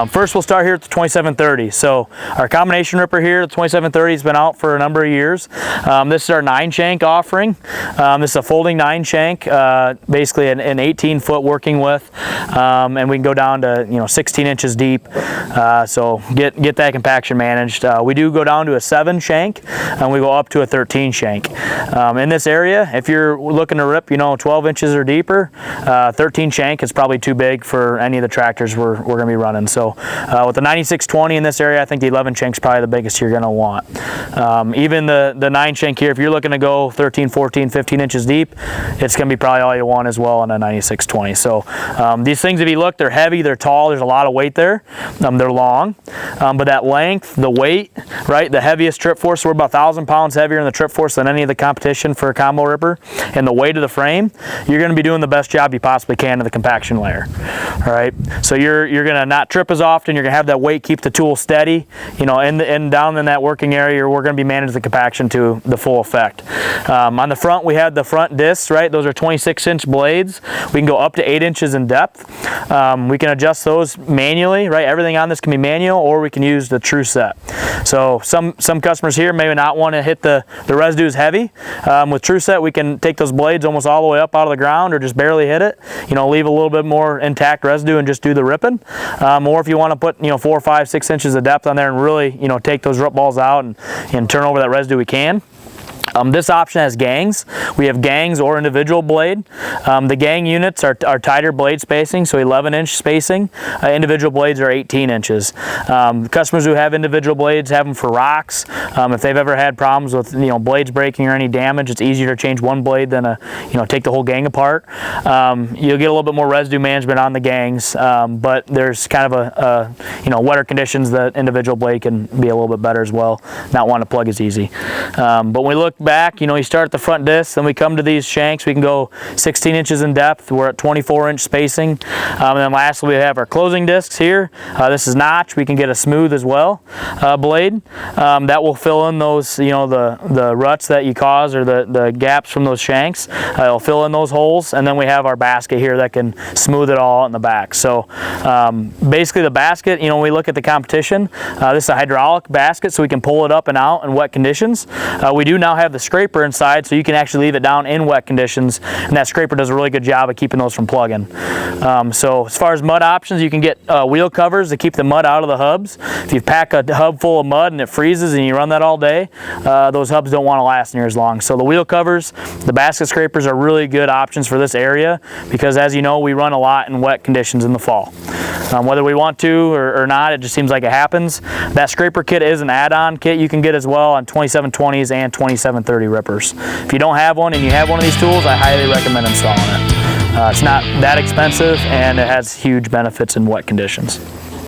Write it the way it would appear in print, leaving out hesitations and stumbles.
First, we'll start here at the 2730. So our combination ripper here, the 2730, has been out for a number of years. This is our 9-shank offering. This is a folding 9-shank, basically an 18-foot working width, and we can go down to 16 inches deep. So get that compaction managed. We do go down to a 7-shank, and we go up to a 13-shank. In this area, if you're looking to rip 12 inches or deeper, 13-shank is probably too big for any of the tractors we're going to be running. So with the 9620 in this area, I think the 11-shank is probably the biggest you're going to want. Even the 9-shank here, if you're looking to go 13, 14, 15 inches deep, it's going to be probably all you want as well on a 9620. So these things, if you look, they're heavy, they're tall, there's a lot of weight there. They're long, but that length, the weight, right, the heaviest trip force, we're about 1,000 pounds heavier in the trip force than any of the competition for a combo ripper, and the weight of the frame, you're going to be doing the best job you possibly can to the compaction layer. All right, so you're going to not trip as often, you're going to have that weight keep the tool steady, and down in that working area, we're going to be managing the compaction to the full effect. On the front, we have the front discs, right, those are 26-inch blades. We can go up to 8 inches in depth. We can adjust those manually, right, everything on this can be manual, or we can use the true set. So some customers here may not want to hit the residues heavy. With true set, we can take those blades almost all the way up out of the ground, or just barely hit it, leave a little bit more intact residue and just do the ripping. Or if you want to put 4, 5, 6 inches of depth on there and really take those rip balls out and turn over that residue, we can. This option has gangs. We have gangs or individual blade. The gang units are tighter blade spacing, so 11-inch spacing. Individual blades are 18 inches. Customers who have individual blades have them for rocks. If they've ever had problems with blades breaking or any damage, it's easier to change one blade than take the whole gang apart. You'll get a little bit more residue management on the gangs, but there's kind of a wetter conditions, that individual blade can be a little bit better as well. Not want to plug as easy. But when we look back, you start at the front disc, then we come to these shanks. We can go 16 inches in depth. We're at 24-inch spacing. And then lastly, we have our closing discs here. This is notch. We can get a smooth as well blade. That will fill in those, the ruts that you cause, or the gaps from those shanks. It'll fill in those holes. And then we have our basket here that can smooth it all out in the back. So basically the basket, when we look at the competition, this is a hydraulic basket, so we can pull it up and out in wet conditions. We do now have the scraper inside, so you can actually leave it down in wet conditions, and that scraper does a really good job of keeping those from plugging. So as far as mud options, you can get wheel covers to keep the mud out of the hubs. If you pack a hub full of mud and it freezes and you run that all day, those hubs don't want to last near as long. So the wheel covers, the basket scrapers are really good options for this area, because as you know, we run a lot in wet conditions in the fall. Whether we want to or not, it just seems like it happens. That scraper kit is an add-on kit you can get as well on 2720s and 2730 rippers. If you don't have one and you have one of these tools, I highly recommend installing it. It's not that expensive, and it has huge benefits in wet conditions.